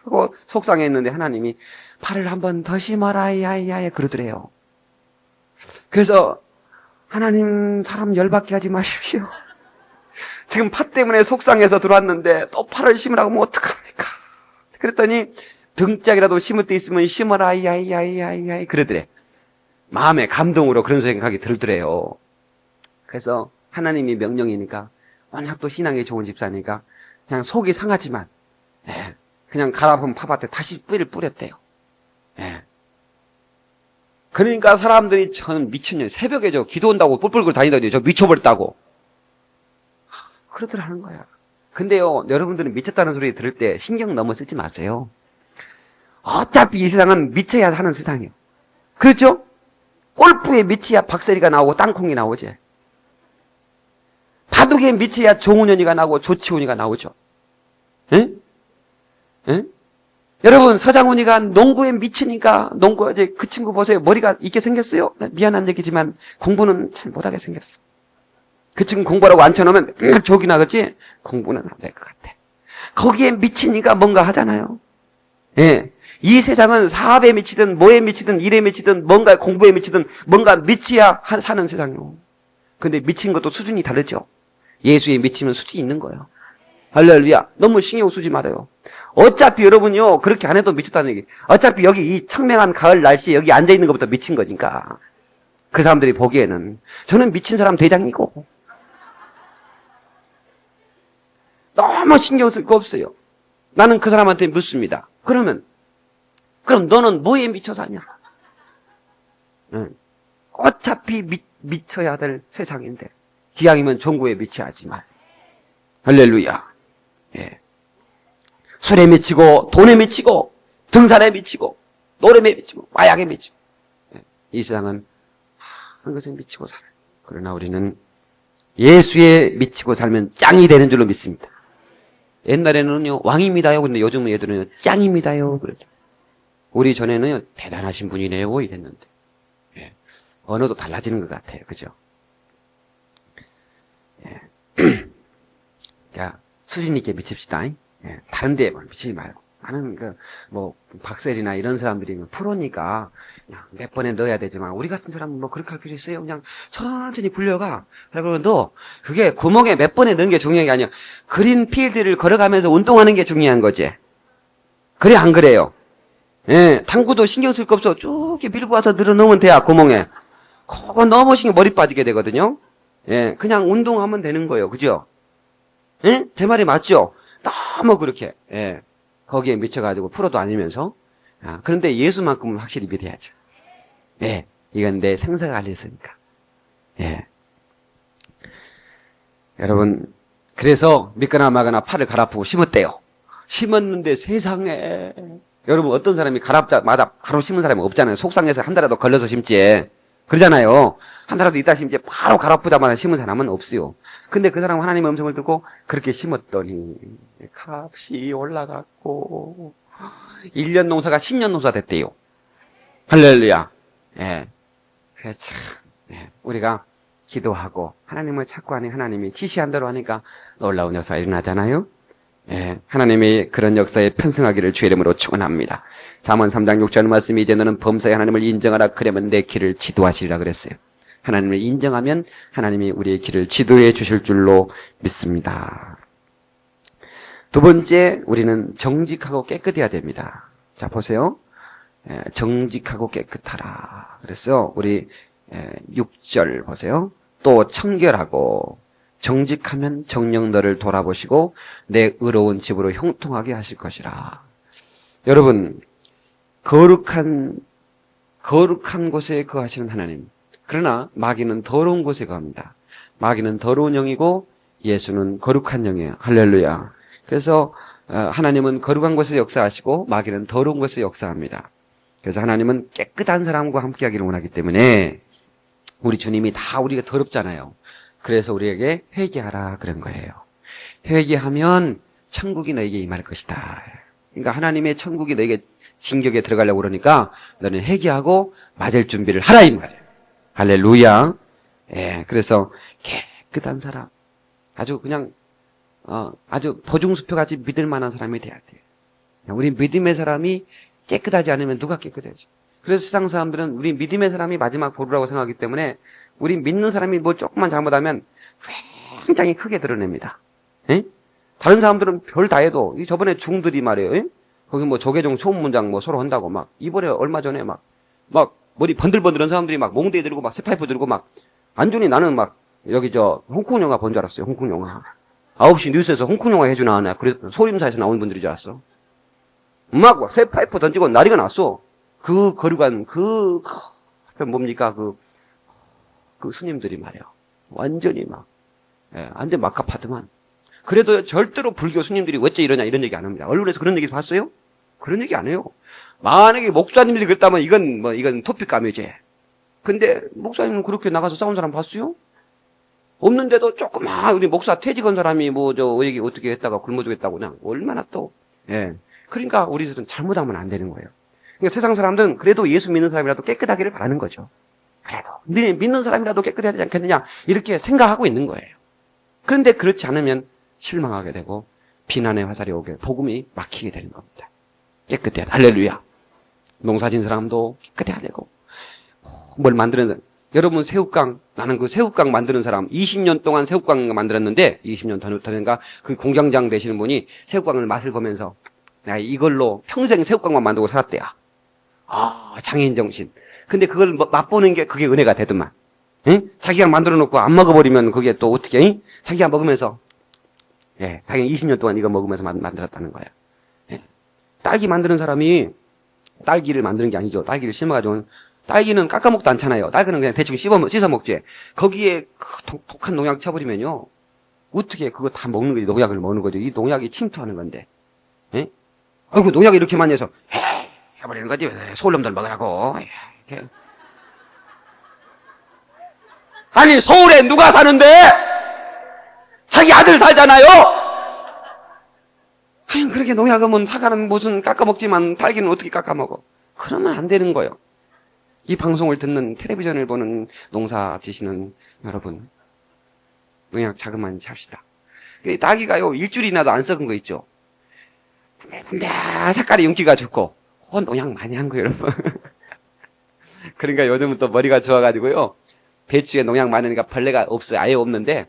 하고 속상해했는데 하나님이 파를 한 번 더 심어라 야야야 그러더래요. 그래서 하나님 사람 열받게 하지 마십시오. 지금 파 때문에 속상해서 들어왔는데 또 파를 심으라고 하면 어떡합니까? 그랬더니 등짝이라도 심을 때 있으면 심어라 야야야야 그러더래. 마음에 감동으로 그런 생각이 들더래요. 그래서 하나님이 명령이니까 워낙 또 신앙이 좋은 집사니까 그냥 속이 상하지만 그냥 갈아엎은 파밭에 다시 뿌리를 뿌렸대요. 그러니까 사람들이 저는 미친년 새벽에 저 기도 온다고 뿔뿔 끓고 다니더니 저 미쳐버렸다고 그러더라는 거야. 근데요 여러분들은 미쳤다는 소리 들을 때 신경 너무 쓰지 마세요. 어차피 이 세상은 미쳐야 하는 세상이에요. 그렇죠? 골프에 미쳐야 박세리가 나오고 땅콩이 나오지. 바둑에 미쳐야 종훈현이가 나오고 조치훈이가 나오죠. 응? 응? 여러분 서장훈이가 농구에 미치니까 농구 이제 그 친구 보세요. 머리가 있게 생겼어요. 미안한 얘기지만 공부는 잘 못하게 생겼어. 그 친구 공부하라고 앉혀놓으면 저기나 그렇지 공부는 안 될 것 같아. 거기에 미치니까 뭔가 하잖아요. 예. 이 세상은 사업에 미치든 뭐에 미치든 일에 미치든 뭔가 공부에 미치든 뭔가 미치야 사는 세상이요. 근데 미친 것도 수준이 다르죠. 예수에 미치면 수준이 있는 거예요. 할렐루야. 너무 신경 쓰지 말아요. 어차피 여러분요 그렇게 안 해도 미쳤다는 얘기. 어차피 여기 이 청명한 가을 날씨에 여기 앉아있는 것부터 미친 거니까. 그 사람들이 보기에는 저는 미친 사람 대장이고 너무 신경 쓸 거 없어요. 나는 그 사람한테 묻습니다. 그럼 너는 뭐에 미쳐 사냐? 어차피 미쳐야 될 세상인데 기왕이면 종고에 미치하지 말. 할렐루야. 예. 술에 미치고 돈에 미치고 등산에 미치고 노름에 미치고 마약에 미치고, 예. 이 세상은 한 것에 미치고 살아요. 그러나 우리는 예수에 미치고 살면 짱이 되는 줄로 믿습니다. 옛날에는요 왕입니다요. 근데 요즘은 얘들은 짱입니다요. 그러죠. 우리 전에는 대단하신 분이네요 이랬는데, 예. 언어도 달라지는 것 같아요. 그죠? 예. 자, 수준 있게 미칩시다. 예. 다른 데에 미치지 말고. 나는 박셀이나 이런 사람들이 프로니까 그냥 몇 번에 넣어야 되지만, 우리 같은 사람은 그렇게 할 필요 있어요? 그냥 천천히 굴려가. 그러면 너, 그게 구멍에 몇 번에 넣는 게 중요한 게 아니야. 그린 필드를 걸어가면서 운동하는 게 중요한 거지. 그래, 안 그래요? 예, 탐구도 신경 쓸 거 없어. 쭉 밀고 와서 늘어놓으면 돼야, 구멍에. 그거 너무 신경 머리 빠지게 되거든요. 예, 그냥 운동하면 되는 거예요. 그죠? 예? 제 말이 맞죠? 너무 그렇게, 예. 거기에 미쳐가지고 프로도 아니면서. 그런데 예수만큼은 확실히 믿어야죠. 예. 이건 내 생사가 알렸으니까. 예. 여러분, 그래서 믿거나 마거나 팔을 갈아프고 심었대요. 심었는데 세상에. 여러분, 어떤 사람이 갈아맞아 바로 심은 사람이 없잖아요. 속상해서 한 달이라도 걸려서 심지. 그러잖아요. 한 달이라도 있다 심지 바로 갈아프자마자 심은 사람은 없어요. 근데 그 사람은 하나님의 음성을 듣고 그렇게 심었더니 값이 올라갔고 1년 농사가 10년 농사 됐대요. 할렐루야. 예. 그래 참, 예. 우리가 기도하고 하나님을 찾고 하니 하나님이 지시한 대로 하니까 놀라운 역사가 일어나잖아요. 예. 하나님이 그런 역사에 편승하기를 주의 이름으로 축원합니다. 잠언 3장 6절 말씀이 이제 너는 범사에 하나님을 인정하라. 그러면 내 길을 지도하시리라 그랬어요. 하나님을 인정하면 하나님이 우리의 길을 지도해 주실 줄로 믿습니다. 두 번째, 우리는 정직하고 깨끗해야 됩니다. 자, 보세요. 정직하고 깨끗하라. 그래서 우리 6절 보세요. 또 청결하고 정직하면 정녕 너를 돌아보시고 내 의로운 집으로 형통하게 하실 것이라. 여러분, 거룩한 곳에 거하시는 하나님. 그러나 마귀는 더러운 곳에 거합니다. 마귀는 더러운 영이고 예수는 거룩한 영이에요. 할렐루야. 그래서 하나님은 거룩한 곳에 역사하시고 마귀는 더러운 곳에 역사합니다. 그래서 하나님은 깨끗한 사람과 함께하기를 원하기 때문에 우리 주님이 다 우리가 더럽잖아요. 그래서 우리에게 회개하라 그런 거예요. 회개하면 천국이 너에게 임할 것이다. 그러니까 하나님의 천국이 너에게 진격에 들어가려고 그러니까 너는 회개하고 맞을 준비를 하라 이 말이에요. 할렐루야. 예, 그래서 깨끗한 사람, 아주 그냥 아주 보증수표같이 믿을 만한 사람이 돼야 돼요. 우리 믿음의 사람이 깨끗하지 않으면 누가 깨끗하지? 그래서 세상 사람들은 우리 믿음의 사람이 마지막 보루라고 생각하기 때문에 우리 믿는 사람이 뭐 조금만 잘못하면 굉장히 크게 드러냅니다. 예? 다른 사람들은 별 다 해도 저번에 중들이 말이에요. 예? 거기 뭐 조계종 소문장 뭐 서로 한다고 막 이번에 얼마 전에 막 머리 번들번들한 사람들이 막 몽대 들고 막 쇠파이프 들고 막 안전히 나는 막 여기 홍콩 영화 본 줄 알았어요. 홍콩 영화. 9시 뉴스에서 홍콩 영화 해주나 하네. 그래서 소림사에서 나온 분들이 줄 알았어. 막 쇠파이프 던지고 난리가 났어. 그 거룩한 뭡니까 그 스님들이 말이야. 완전히 완전 막갑하더만. 그래도 절대로 불교 스님들이 어째 이러냐 이런 얘기 안 합니다. 언론에서 그런 얘기 봤어요? 그런 얘기 안 해요. 만약에 목사님들이 그랬다면 이건 토픽감이지. 근데 목사님은 그렇게 나가서 싸운 사람 봤어요? 없는데도 조그만 우리 목사 퇴직한 사람이 얘기 어떻게 했다가 굶어 죽겠다고 그냥 얼마나 또. 예. 그러니까 우리들은 잘못하면 안 되는 거예요. 그러니까 세상 사람들은 그래도 예수 믿는 사람이라도 깨끗하기를 바라는 거죠. 그래도 믿는 사람이라도 깨끗해야 되지 않겠느냐 이렇게 생각하고 있는 거예요. 그런데 그렇지 않으면 실망하게 되고 비난의 화살이 오게 복음이 막히게 되는 겁니다. 깨끗해야 돼. 할렐루야. 농사진 사람도 깨끗해야 되고 뭘 만드는 여러분 새우깡 나는 그 새우깡 만드는 사람 20년 동안 새우깡 만들었는데 20년 더 되는가 그 공장장 되시는 분이 새우깡을 맛을 보면서 내가 이걸로 평생 새우깡만 만들고 살았대야. 장인 정신. 근데 그걸 맛보는 게 그게 은혜가 되더만. 응? 자기가 만들어 놓고 안 먹어버리면 그게 또 어떻게? 응? 자기가 먹으면서 자기가 20년 동안 이거 먹으면서 만들었다는 거야. 딸기 만드는 사람이 딸기를 만드는 게 아니죠. 딸기를 심어가지고 딸기는 깎아먹도 않잖아요. 딸기는 그냥 대충 씻어 먹지. 거기에 독한 농약 쳐버리면요. 어떻게 그거 다 먹는 거지. 농약을 먹는 거죠. 이 농약이 침투하는 건데. 예? 아이고, 농약을 이렇게 많이 해서 해버리는 거지. 서울놈들 먹으라고. 이렇게. 아니, 서울에 누가 사는데? 자기 아들 살잖아요? 아니, 그렇게 농약하면 사과는 무슨 깎아먹지만 딸기는 어떻게 깎아먹어? 그러면 안 되는 거예요. 이 방송을 듣는, 텔레비전을 보는 농사 지시는 여러분, 농약 자그마니 합시다. 딸기가요, 일주일이나도 안 썩은 거 있죠? 근데 색깔이 윤기가 좋고, 농약 많이 한 거예요, 여러분. 그러니까 요즘은 또 머리가 좋아가지고요, 배추에 농약 많으니까 벌레가 없어요. 아예 없는데,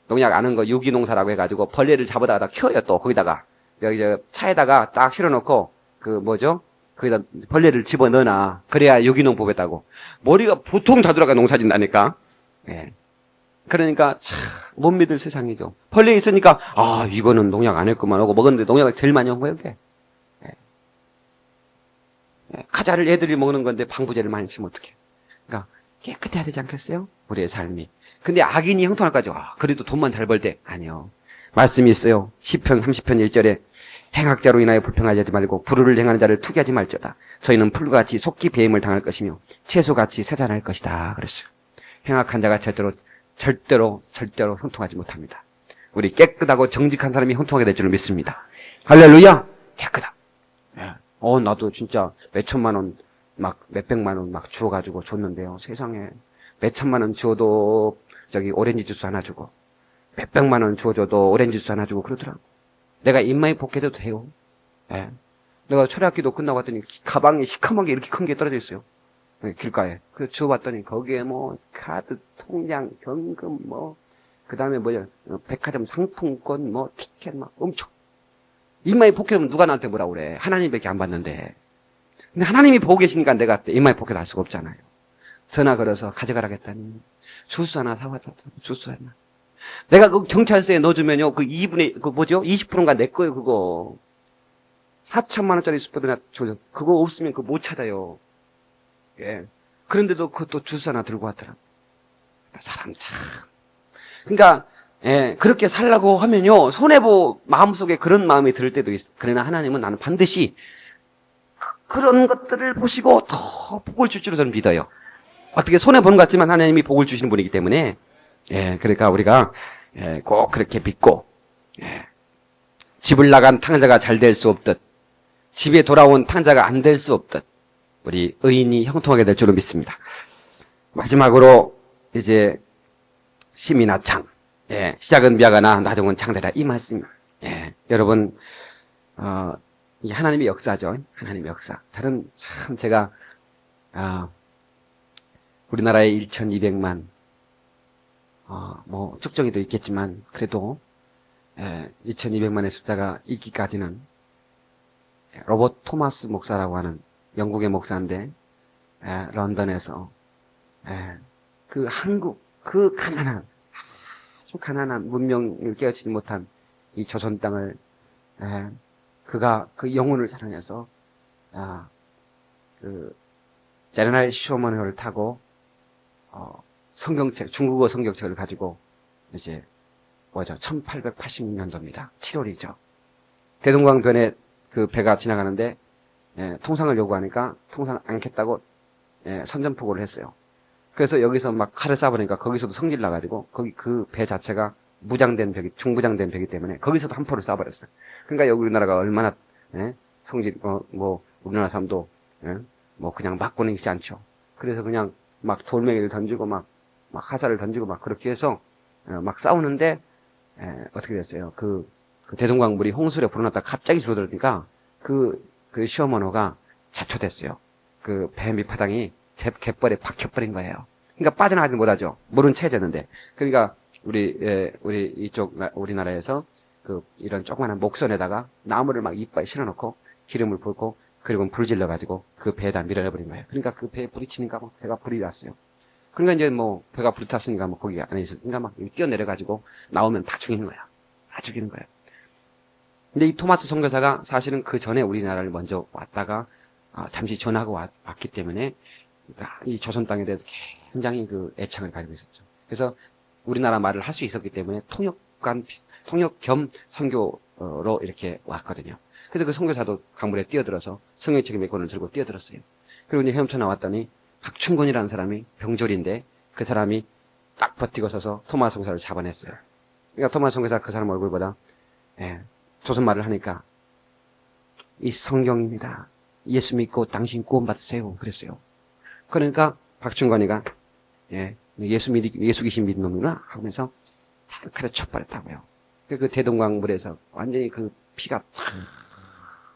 농약 안 한 거 유기농사라고 해가지고, 벌레를 잡아다가 키워요, 또, 거기다가. 여기 차에다가 딱 실어놓고, 거기다 벌레를 집어넣어놔. 그래야 유기농 보겠다고. 머리가 보통 다 들어가 농사 짓다니까. 예. 그러니까 참 못 믿을 세상이죠. 벌레 있으니까 이거는 농약 안 했구만 하고 먹었는데 농약을 제일 많이 한 거예요. 이게. 예. 예. 과자를 애들이 먹는 건데 방부제를 많이 치면 어떡해. 그러니까 깨끗해야 되지 않겠어요? 우리의 삶이. 근데 악인이 형통할 거죠. 그래도 돈만 잘 벌 때. 아니요. 말씀이 있어요. 시편 30편 1절에 행악자로 인하여 불평하지 말고 불의를 행하는 자를 투기하지 말지어다. 저희는 풀같이 속기 배임을 당할 것이며 채소같이 세잔할 것이다. 그랬어요. 행악한 자가 절대로 형통하지 못합니다. 우리 깨끗하고 정직한 사람이 형통하게 될 줄을 믿습니다. 할렐루야! 깨끗하. 예. 나도 진짜 몇천만 원, 몇백만 원 주워가지고 줬는데요. 세상에. 몇천만 원 주워도 오렌지 주스 하나 주고, 몇백만 원 주워줘도 오렌지 주스 하나 주고 그러더라고. 내가 입마에 복해도 돼요. 예. 내가 철학기도 끝나고 왔더니 가방에 시커멓게 이렇게 큰 게 떨어져 있어요. 길가에. 그래서 주워봤더니 거기에 카드, 통장, 현금, 그 다음에 백화점 상품권, 티켓 엄청. 입마에 복해하면 누가 나한테 뭐라 그래. 하나님밖에 안 받는데. 근데 하나님이 보고 계시니까 내가 입마에 복해도 할 수가 없잖아요. 전화 걸어서 가져가라겠다니. 주스 하나 사왔다. 주스 하나. 내가 그 경찰서에 넣어주면요, 20%인가 내 거예요, 그거. 4천만 원짜리 슈퍼드나 줘서, 그거 없으면 그거 못 찾아요. 예. 그런데도 그것도 주스 하나 들고 왔더라. 사람 참. 그러니까, 그렇게 살라고 하면요, 마음속에 그런 마음이 들 때도 있어. 그러나 하나님은 나는 반드시 그런 것들을 보시고 더 복을 줄 줄로 저는 믿어요. 어떻게 손해보는 것 같지만 하나님이 복을 주시는 분이기 때문에, 그러니까 우리가, 꼭 그렇게 믿고, 집을 나간 탕자가 잘 될 수 없듯, 집에 돌아온 탕자가 안 될 수 없듯, 우리 의인이 형통하게 될 줄로 믿습니다. 마지막으로, 이제, 심이나 창, 시작은 미화가나 나중은 창대라, 이 말씀, 여러분, 이 하나님의 역사죠. 하나님의 역사. 다른, 참, 제가, 우리나라에 1200만, 측정이도 있겠지만, 그래도, 2200만의 숫자가 있기까지는, 로버트 토마스 목사라고 하는 영국의 목사인데, 런던에서, 그 아주 가난한 문명을 깨우치지 못한 이 조선 땅을, 그가 그 영혼을 사랑해서, 제너럴 슈어먼호를 타고, 중국어 성경책을 가지고, 이제, 1886년도입니다. 7월이죠. 대동강변에 그 배가 지나가는데, 통상을 요구하니까 통상 않겠다고, 선전포고를 했어요. 그래서 여기서 막 칼을 쏴보니까 거기서도 성질 나가지고, 거기 그 배 자체가 중부장된 벽이기 때문에 거기서도 한 포를 쏴버렸어요. 그러니까 여기 우리나라가 얼마나, 우리나라 사람도, 그냥 맞고는 있지 않죠. 그래서 그냥 막 돌멩이를 던지고 막 화살을 던지고 막 그렇게 해서, 막 싸우는데, 어떻게 됐어요? 그 대동강물이 홍수에 불어났다가 갑자기 줄어들으니까 그 시어머니가 자초됐어요. 그 배 밑바닥이 갯벌에 박혀버린 거예요. 그러니까 빠져나가지 못하죠. 물은 채졌는데. 그러니까 우리나라에서 이런 조그마한 목선에다가 나무를 막 이빨에 실어놓고 기름을 붓고 그리고 불 질러가지고 그 배에다 밀어내버린 거예요. 그러니까 그 배에 불이 치니까 막 배가 불이 났어요. 그러니까 이제 배가 불이 탔으니까 거기 안에 있으니까 막 뛰어내려가지고 나오면 다 죽이는 거야. 다 죽이는 거예요. 근데 이 토마스 선교사가 사실은 그 전에 우리나라를 먼저 왔다가 잠시 전하고 왔기 때문에 이 조선 땅에 대해서 굉장히 그 애착을 가지고 있었죠. 그래서 우리나라 말을 할 수 있었기 때문에 통역 겸 선교로 이렇게 왔거든요. 그래서 그 선교사도 강물에 뛰어들어서 성령 책임의 권을 들고 뛰어들었어요. 그리고 이제 헤엄쳐 나왔더니 박충곤이라는 사람이 병졸인데 그 사람이 딱 버티고 서서 토마 선교사를 잡아냈어요. 그러니까 토마 선교사 그 사람 얼굴보다 조선말을 하니까 이 성경입니다. 예수 믿고 당신 구원 받으세요. 그랬어요. 그러니까 박충건이가 예수 귀신 믿는 놈이구나 하면서 칼에 쳤버렸다고요. 그 대동강물에서 완전히 그 피가 쫙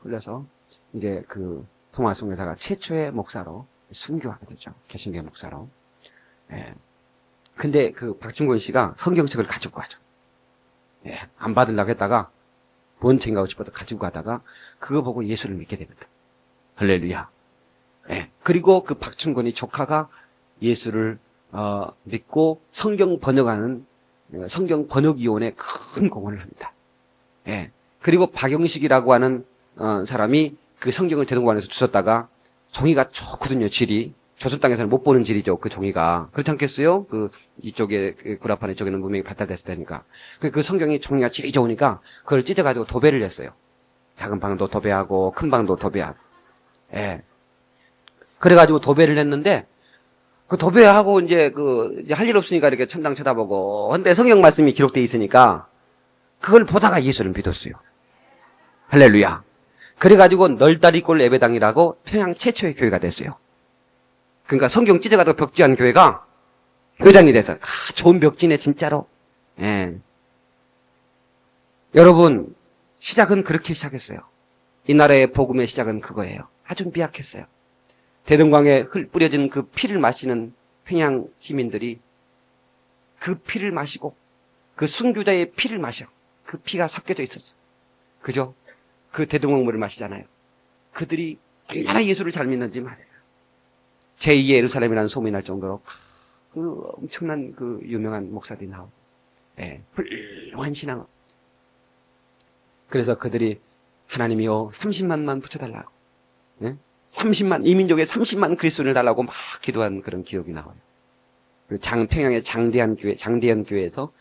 흘려서 이제 그 토마 선교사가 최초의 목사로 순교하게 되죠. 개신교 목사로. 근데 그 박충건 씨가 성경책을 가지고 가죠. 안 받으려고 했다가 뭔 챙가고 싶어도 가지고 가다가 그거 보고 예수를 믿게 됩니다. 할렐루야. 그리고 그 박충건이 조카가 예수를 믿고 성경 번역하는 성경 번역위원회 큰 공헌을 합니다. 그리고 박영식이라고 하는 사람이 그 성경을 대동관에서 주셨다가 종이가 좋거든요. 질이 조선 땅에서는 못 보는 질이죠. 그 종이가 그렇지 않겠어요? 그 이쪽에 구라판 이쪽에는 문명이 발달됐을 테니까 그 성경이 종이가 질이 좋으니까 그걸 찢어가지고 도배를 냈어요. 작은 방도 도배하고 큰 방도 도배하고. 그래가지고 도배를 했는데 그 도배하고 이제 할 일 없으니까 이렇게 천장 쳐다보고 근데 성경 말씀이 기록되어 있으니까 그걸 보다가 예수를 믿었어요. 할렐루야. 그래가지고 널다리골 예배당이라고 평양 최초의 교회가 됐어요. 그러니까 성경 찢어가지고 벽지한 교회가 회장이 돼서 좋은 벽지네 진짜로. 여러분 시작은 그렇게 시작했어요. 이 나라의 복음의 시작은 그거예요. 아주 미약했어요. 대동강에 뿌려진 그 피를 마시는 평양 시민들이 그 피를 마시고 그 순교자의 피를 마셔. 그 피가 섞여져 있었어. 그죠? 그 대동강물을 마시잖아요. 그들이 얼마나 예수를 잘 믿는지 말이에요. 제2의 예루살렘이라는 소문이 날 정도로 그 엄청난 그 유명한 목사들이 나오고 훌륭한 신앙. 그래서 그들이 하나님이요 30만만 붙여달라고 30만 이민족에 30만 그리스도인을 달라고 막 기도한 그런 기록이 나와요. 그 평양의 장대한 교회에서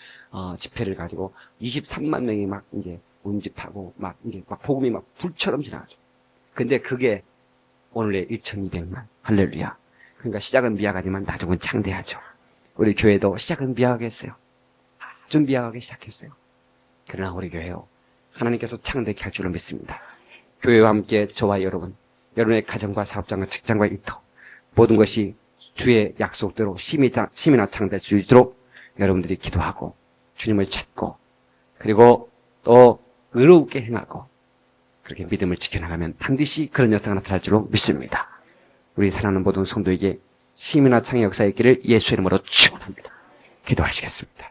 집회를 가지고 23만 명이 막 이제 운집하고 막 복음이 막 불처럼 지나가죠. 근데 그게 오늘의 1,200만. 할렐루야. 그러니까 시작은 미약하지만 나중은 창대하죠. 우리 교회도 시작은 미약하겠어요. 아주 미약하게 시작했어요. 그러나 우리 교회요. 하나님께서 창대케 할 줄을 믿습니다. 교회와 함께 저와 여러분의 가정과 사업장과 직장과 일터 모든 것이 주의 약속대로 심이나 창대할 수 있도록 여러분들이 기도하고 주님을 찾고 그리고 또 의롭게 행하고 그렇게 믿음을 지켜나가면 반드시 그런 역사가 나타날 줄로 믿습니다. 우리 사랑하는 모든 성도에게 심이나 창의 역사의 길을 예수 이름으로 축원합니다. 기도하시겠습니다.